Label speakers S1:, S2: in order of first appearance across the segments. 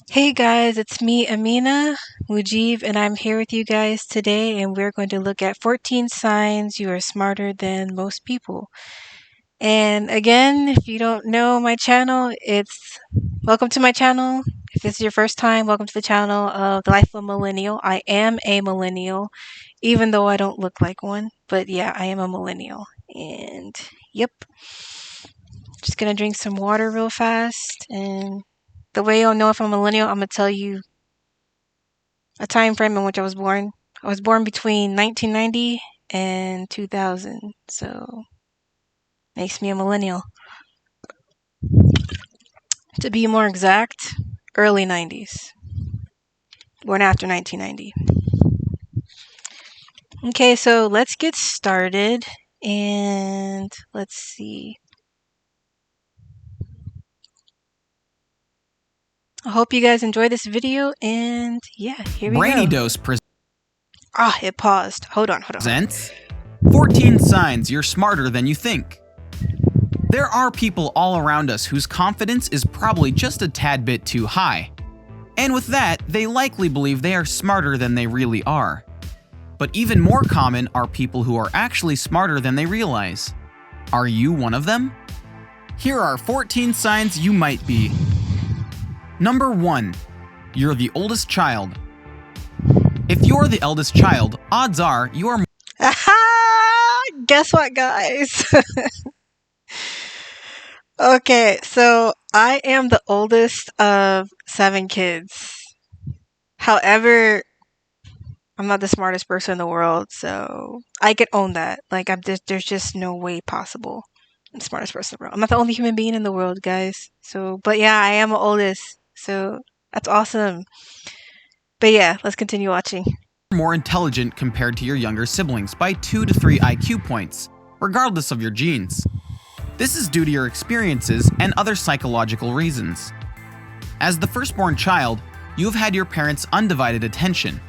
S1: Hey guys, it's me, Amina Mujib, and I'm here with you guys today, and we're going to look at 14 signs you are smarter than most people. And again, if you don't know my channel, it's welcome to my channel. If this is your first time, welcome to the channel of The Life of a Millennial. I am a millennial, even though I don't look like one, but yeah, I am a millennial. And yep, just gonna drink some water real fast, and the way you'll know if I'm a millennial, I'm gonna tell you a time frame in which I was born. I was born between 1990 and 2000, so makes me a millennial. To be more exact, early 90s, born after 1990. Okay, so let's get started and let's see. I hope you guys enjoy this video and yeah, here we
S2: Brainy
S1: go.
S2: Dose
S1: It paused. Hold on.
S2: presents 14 signs you're smarter than you think. There are people all around us whose confidence is probably just a tad bit too high. And with that, they likely believe they are smarter than they really are. But even more common are people who are actually smarter than they realize. Are you one of them? Here are 14 signs you might be. Number 1. You're the oldest child. If you're the eldest child, odds are you are
S1: Aha! Guess what, guys? Okay, so I am the oldest of 7 kids. However, I'm not the smartest person in the world, so I can own that. Like, there's just no way possible I'm the smartest person in the world. I'm not the only human being in the world, guys. So, but yeah, I am the oldest, so that's awesome. But yeah, let's continue watching.
S2: more intelligent compared to your younger siblings by 2 to 3 IQ points, regardless of your genes. This is due to your experiences and other psychological reasons. As the firstborn child, you have had your parents' undivided attention.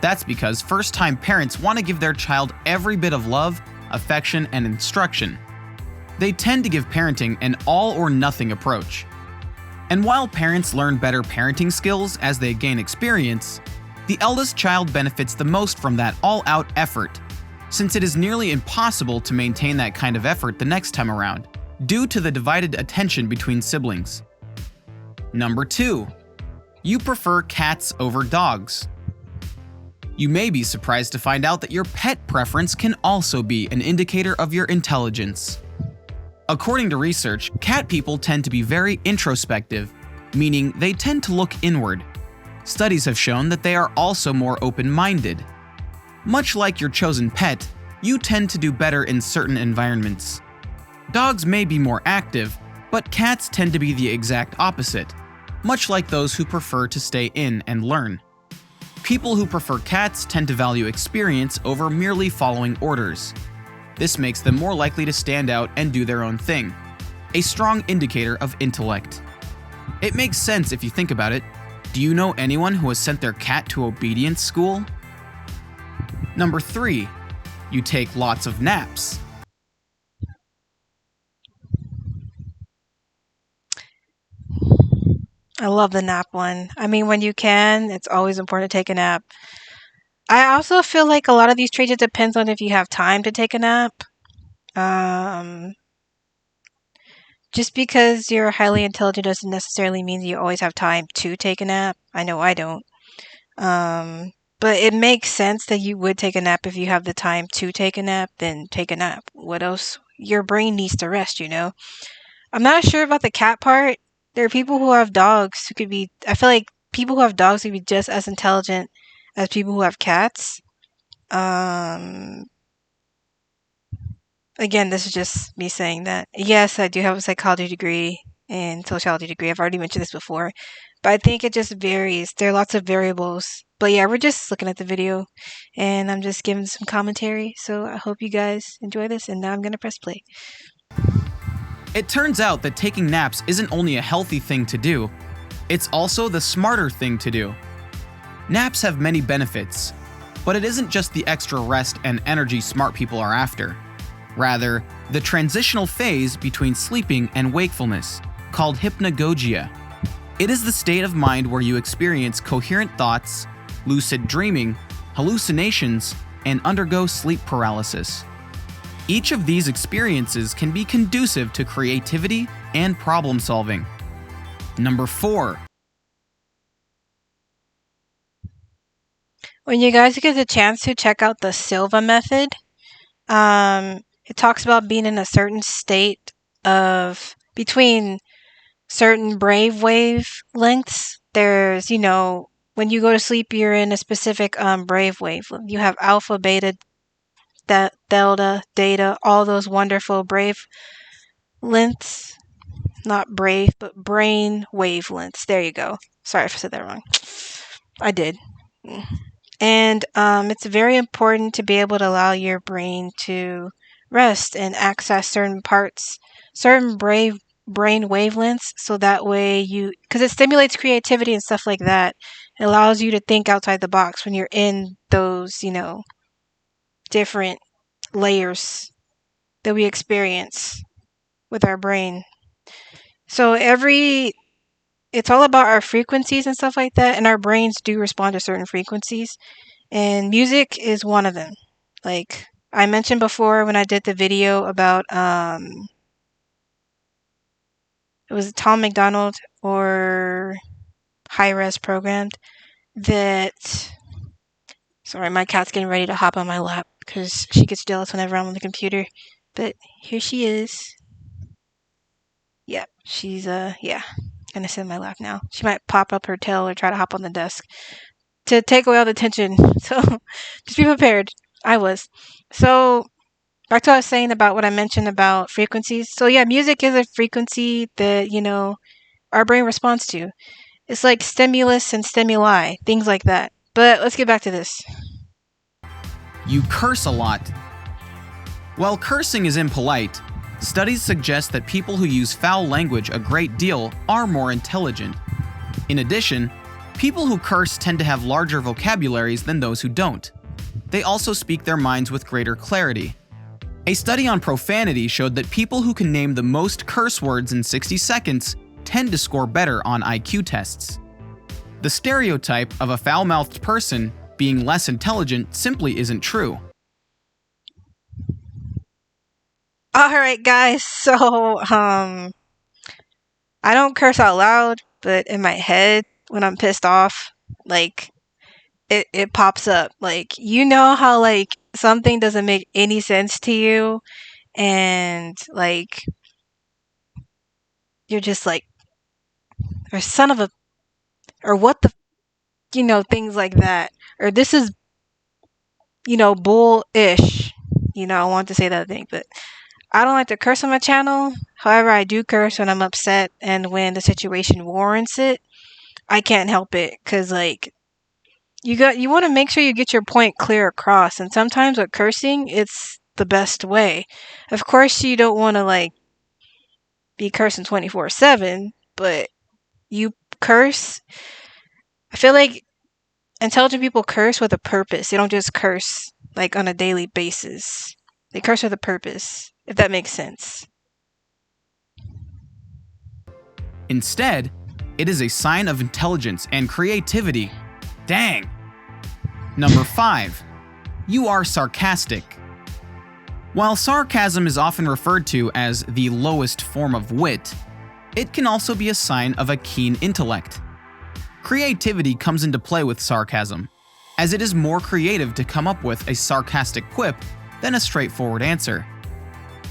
S2: That's because first-time parents want to give their child every bit of love, affection, and instruction. They tend to give parenting an all-or-nothing approach. And while parents learn better parenting skills as they gain experience, the eldest child benefits the most from that all-out effort, since it is nearly impossible to maintain that kind of effort the next time around, due to the divided attention between siblings. Number 2. You prefer cats over dogs. You may be surprised to find out that your pet preference can also be an indicator of your intelligence. According to research, cat people tend to be very introspective, meaning they tend to look inward. Studies have shown that they are also more open-minded. Much like your chosen pet, you tend to do better in certain environments. Dogs may be more active, but cats tend to be the exact opposite, much like those who prefer to stay in and learn. People who prefer cats tend to value experience over merely following orders. This makes them more likely to stand out and do their own thing, a strong indicator of intellect. It makes sense if you think about it. Do you know anyone who has sent their cat to obedience school? Number 3. You take lots of naps.
S1: I love the nap one. I mean, when you can, it's always important to take a nap. I also feel like a lot of these traits, it depends on if you have time to take a nap. Just because you're highly intelligent doesn't necessarily mean you always have time to take a nap. I know I don't. But it makes sense that you would take a nap if you have the time to take a nap, then take a nap. What else? Your brain needs to rest, you know? I'm not sure about the cat part. There are people who have dogs who could be, I feel like people who have dogs could be just as intelligent as people who have cats. Again, this is just me saying that. Yes, I do have a psychology degree and sociology degree. I've already mentioned this before. But I think it just varies. There are lots of variables. But yeah, we're just looking at the video and I'm just giving some commentary. So I hope you guys enjoy this, and now I'm going to press play.
S2: It turns out that taking naps isn't only a healthy thing to do, it's also the smarter thing to do. Naps have many benefits, but it isn't just the extra rest and energy smart people are after. Rather, the transitional phase between sleeping and wakefulness, called hypnagogia. It is the state of mind where you experience coherent thoughts, lucid dreaming, hallucinations, and undergo sleep paralysis. Each of these experiences can be conducive to creativity and problem solving. Number 4.
S1: When you guys get the chance to check out the Silva method, it talks about being in a certain state of between certain brainwave lengths. There's, when you go to sleep, you're in a specific brainwave. You have alpha, beta, delta, theta, all those wonderful brave lengths. Not brave, but brain wavelengths. There you go. Sorry if I said that wrong. I did. And it's very important to be able to allow your brain to rest and access certain parts, certain brain wavelengths, so that way because it stimulates creativity and stuff like that. It allows you to think outside the box when you're in those, different layers that we experience with our brain. So it's all about our frequencies and stuff like that, and our brains do respond to certain frequencies, and music is one of them. Like I mentioned before when I did the video about it was Tom McDonald or High Res Programmed that. Sorry, my cat's getting ready to hop on my lap because she gets jealous whenever I'm on the computer. But here she is. Yeah, she's gonna sit in my lap now. She might pop up her tail or try to hop on the desk to take away all the tension. So just be prepared. I was. So back to what I was saying about what I mentioned about frequencies. So yeah, music is a frequency that, our brain responds to. It's like stimulus and stimuli, things like that. But let's get back to this.
S2: You curse a lot. While cursing is impolite, studies suggest that people who use foul language a great deal are more intelligent. In addition, people who curse tend to have larger vocabularies than those who don't. They also speak their minds with greater clarity. A study on profanity showed that people who can name the most curse words in 60 seconds tend to score better on IQ tests. The stereotype of a foul-mouthed person being less intelligent simply isn't true.
S1: Alright guys, so I don't curse out loud, but in my head when I'm pissed off, like it pops up. Like how like something doesn't make any sense to you and like you're just like, or son of a, or what the, things like that, or this is, bull-ish. I want to say that thing, but I don't like to curse on my channel. However, I do curse when I'm upset and when the situation warrants it. I can't help it because like you want to make sure you get your point clear across, and sometimes with cursing, it's the best way. Of course, you don't want to like be cursing 24/7, but you curse. I feel like intelligent people curse with a purpose. They don't just curse like on a daily basis. They curse with a purpose, if that makes sense.
S2: Instead, it is a sign of intelligence and creativity. Dang! Number 5. You are sarcastic. While sarcasm is often referred to as the lowest form of wit, it can also be a sign of a keen intellect. Creativity comes into play with sarcasm, as it is more creative to come up with a sarcastic quip than a straightforward answer.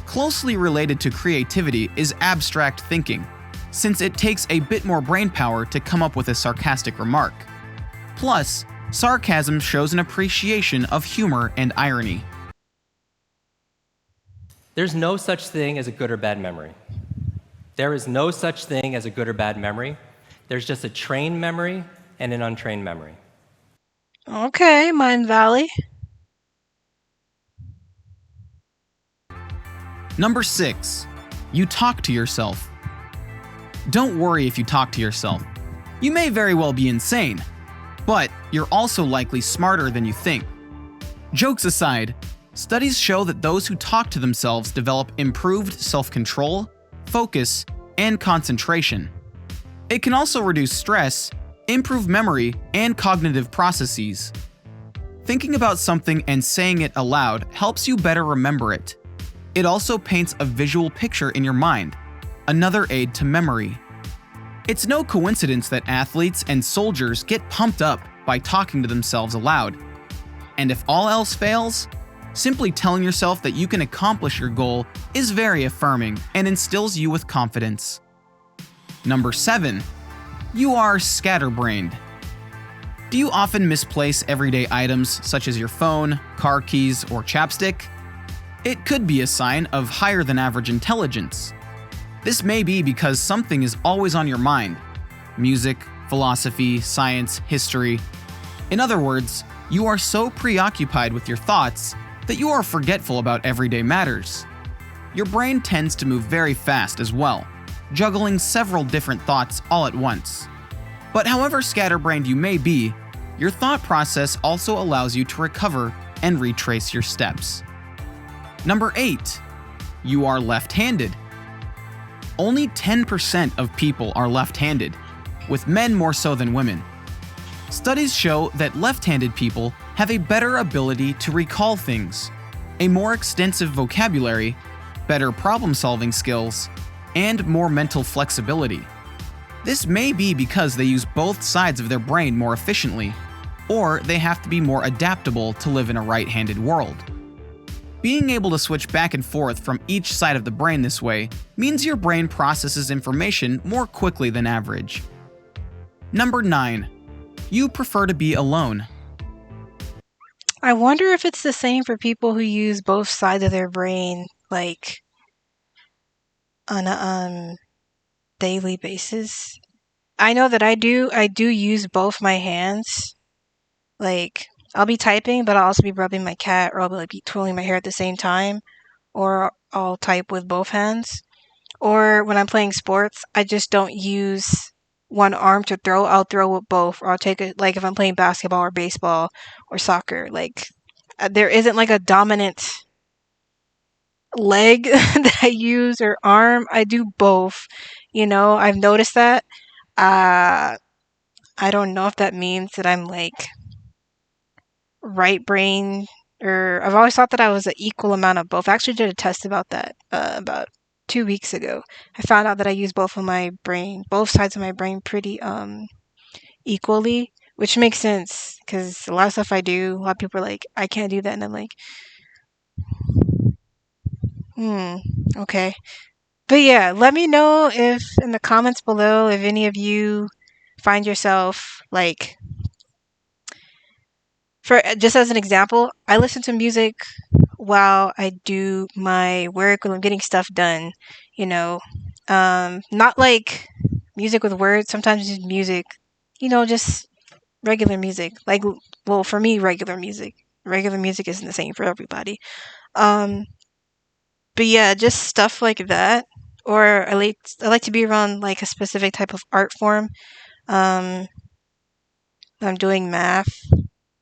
S2: Closely related to creativity is abstract thinking, since it takes a bit more brainpower to come up with a sarcastic remark. Plus, sarcasm shows an appreciation of humor and irony.
S3: There's no such thing as a good or bad memory. There is no such thing as a good or bad memory. There's just a trained memory and an untrained memory.
S1: Okay, Mind Valley.
S2: Number 6. You talk to yourself. Don't worry if you talk to yourself. You may very well be insane, but you're also likely smarter than you think. Jokes aside, studies show that those who talk to themselves develop improved self-control, focus, and concentration. It can also reduce stress, improve memory, and cognitive processes. Thinking about something and saying it aloud helps you better remember it. It also paints a visual picture in your mind, another aid to memory. It's no coincidence that athletes and soldiers get pumped up by talking to themselves aloud. And if all else fails, simply telling yourself that you can accomplish your goal is very affirming and instills you with confidence. Number 7. You are scatterbrained. Do you often misplace everyday items such as your phone, car keys, or chapstick? It could be a sign of higher than average intelligence. This may be because something is always on your mind: music, philosophy, science, history. In other words, you are so preoccupied with your thoughts that you are forgetful about everyday matters. Your brain tends to move very fast as well, juggling several different thoughts all at once. But however scatterbrained you may be, your thought process also allows you to recover and retrace your steps. Number 8. You are left-handed. Only 10% of people are left-handed, with men more so than women. Studies show that left-handed people have a better ability to recall things, a more extensive vocabulary, better problem-solving skills, and more mental flexibility. This may be because they use both sides of their brain more efficiently, or they have to be more adaptable to live in a right-handed world. Being able to switch back and forth from each side of the brain this way means your brain processes information more quickly than average. Number 9. You prefer to be alone.
S1: I wonder if it's the same for people who use both sides of their brain, like, on a daily basis. I know that I do use both my hands. Like, I'll be typing, but I'll also be rubbing my cat, or I'll be, like, be twirling my hair at the same time, or I'll type with both hands. Or when I'm playing sports, I just don't use one arm to throw. I'll throw with both, or I'll take it, like if I'm playing basketball or baseball or soccer. Like, there isn't like a dominant leg that I use or arm. I do both. I've noticed that. I don't know if that means that I'm like right brain, or I've always thought that I was an equal amount of both. I actually did a test about that about 2 weeks ago. I found out that I use both sides of my brain pretty equally, which makes sense because a lot of stuff I do, a lot of people are like, I can't do that, and I'm like, okay. But yeah, let me know if in the comments below if any of you find yourself like, for just as an example, I listen to music while I do my work when I'm getting stuff done, not like music with words. Sometimes it's music, just regular music. Like, well, for me, regular music. Regular music isn't the same for everybody. Um, but yeah, just stuff like that. Or I like to be around like a specific type of art form. When I'm doing math,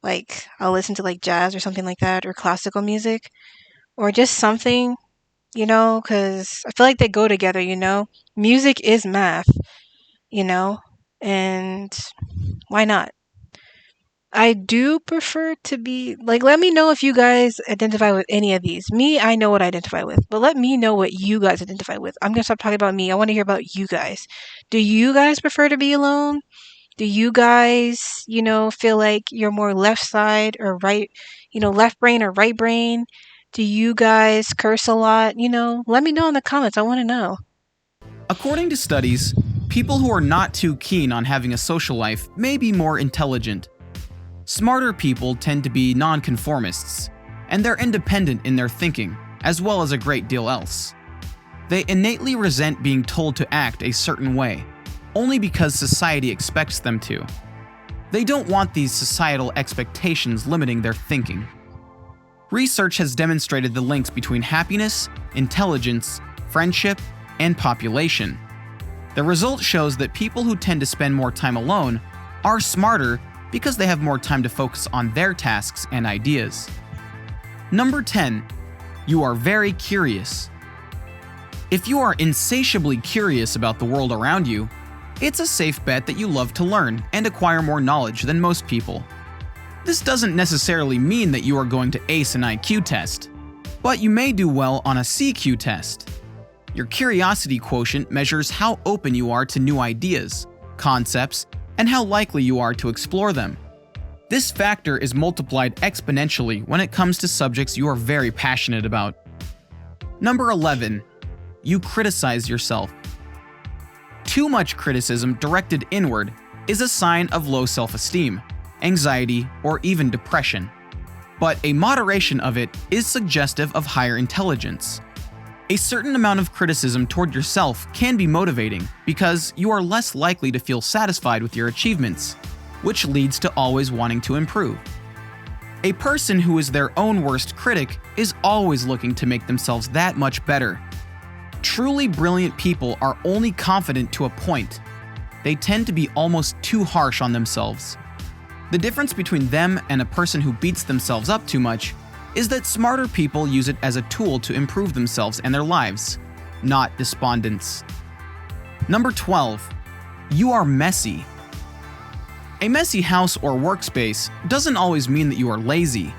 S1: like I'll listen to like jazz or something like that, or classical music, or just something, because I feel like they go together. Music is math, and why not? I do prefer to be like, let me know if you guys identify with any of these. Me, I know what I identify with, but let me know what you guys identify with. I'm gonna stop talking about me. I want to hear about you guys. Do you guys prefer to be alone? Do you guys, feel like you're more left side or right, left brain or right brain? Do you guys curse a lot? Let me know in the comments. I want to know.
S2: According to studies, people who are not too keen on having a social life may be more intelligent. Smarter people tend to be nonconformists, and they're independent in their thinking, as well as a great deal else. They innately resent being told to act a certain way, only because society expects them to. They don't want these societal expectations limiting their thinking. Research has demonstrated the links between happiness, intelligence, friendship, and population. The result shows that people who tend to spend more time alone are smarter because they have more time to focus on their tasks and ideas. Number 10. You are very curious. If you are insatiably curious about the world around you, it's a safe bet that you love to learn and acquire more knowledge than most people. This doesn't necessarily mean that you are going to ace an IQ test, but you may do well on a CQ test. Your curiosity quotient measures how open you are to new ideas, concepts, and how likely you are to explore them. This factor is multiplied exponentially when it comes to subjects you are very passionate about. Number 11. You criticize yourself. Too much criticism directed inward is a sign of low self-esteem, anxiety, or even depression. But a moderation of it is suggestive of higher intelligence. A certain amount of criticism toward yourself can be motivating because you are less likely to feel satisfied with your achievements, which leads to always wanting to improve. A person who is their own worst critic is always looking to make themselves that much better. Truly brilliant people are only confident to a point. They tend to be almost too harsh on themselves. The difference between them and a person who beats themselves up too much is that smarter people use it as a tool to improve themselves and their lives, not despondents. Number 12. You are messy. A messy house or workspace doesn't always mean that you are lazy.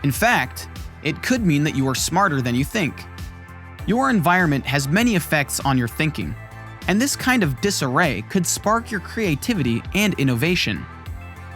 S2: In fact, it could mean that you are smarter than you think. Your environment has many effects on your thinking, and this kind of disarray could spark your creativity and innovation.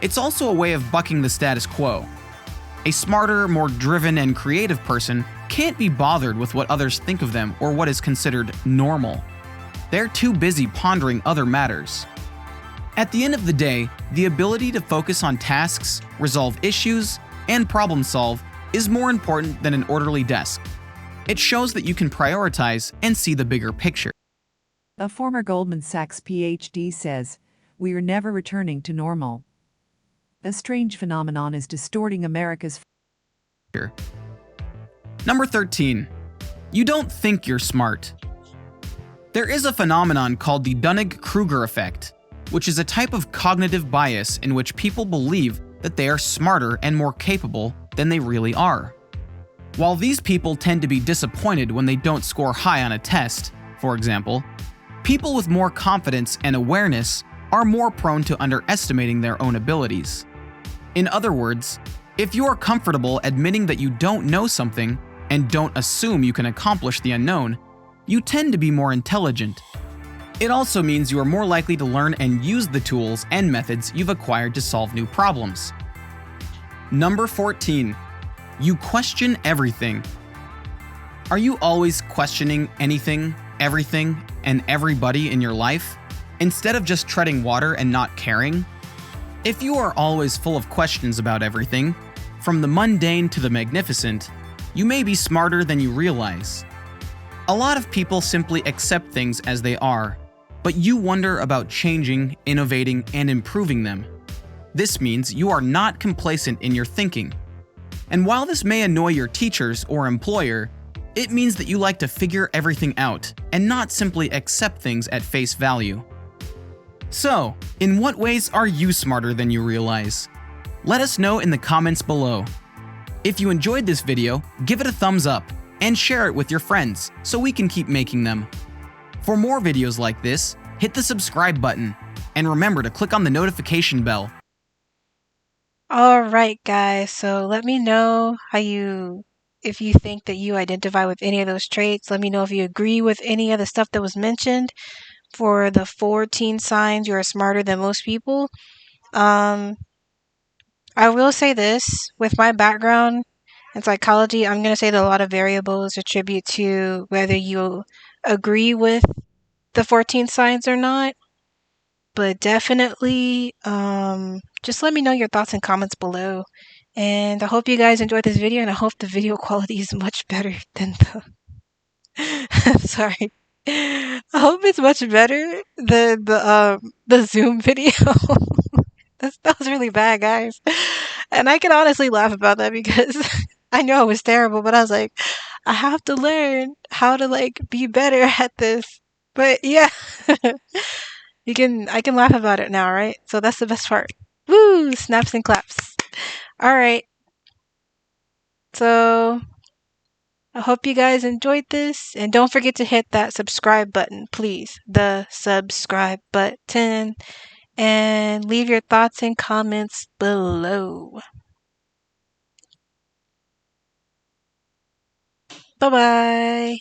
S2: It's also a way of bucking the status quo. A smarter, more driven, and creative person can't be bothered with what others think of them or what is considered normal. They're too busy pondering other matters. At the end of the day, the ability to focus on tasks, resolve issues, and problem solve is more important than an orderly desk. It shows that you can prioritize and see the bigger picture.
S4: A former Goldman Sachs PhD says, "We are never returning to normal. A strange phenomenon is distorting America's
S2: future." Number 13. You don't think you're smart. There is a phenomenon called the Dunning-Kruger effect, which is a type of cognitive bias in which people believe that they are smarter and more capable than they really are. While these people tend to be disappointed when they don't score high on a test, for example, people with more confidence and awareness are more prone to underestimating their own abilities. In other words, if you are comfortable admitting that you don't know something and don't assume you can accomplish the unknown, you tend to be more intelligent. It also means you are more likely to learn and use the tools and methods you've acquired to solve new problems. Number 14. You question everything. Are you always questioning anything, everything, and everybody in your life, instead of just treading water and not caring? If you are always full of questions about everything, from the mundane to the magnificent, you may be smarter than you realize. A lot of people simply accept things as they are, but you wonder about changing, innovating, and improving them. This means you are not complacent in your thinking. And while this may annoy your teachers or employer, it means that you like to figure everything out and not simply accept things at face value. So, in what ways are you smarter than you realize? Let us know in the comments below. If you enjoyed this video, give it a thumbs up and share it with your friends so we can keep making them. For more videos like this, hit the subscribe button and remember to click on the notification bell.
S1: Alright guys, so let me know if you think that you identify with any of those traits. Let me know if you agree with any of the stuff that was mentioned for the 14 signs you are smarter than most people. I will say this, with my background in psychology, I'm going to say that a lot of variables attribute to whether you agree with the 14 signs or not. But definitely, just let me know your thoughts and comments below. And I hope you guys enjoyed this video, and I hope the video quality is much better than the... I'm sorry. I hope it's much better than the Zoom video. That was really bad, guys. And I can honestly laugh about that because I know it was terrible, but I was like, I have to learn how to like be better at this. But yeah. I can laugh about it now, right? So that's the best part. Woo! Snaps and claps. Alright. So I hope you guys enjoyed this, and don't forget to hit that subscribe button, please. The subscribe button, and leave your thoughts and comments below. Bye bye.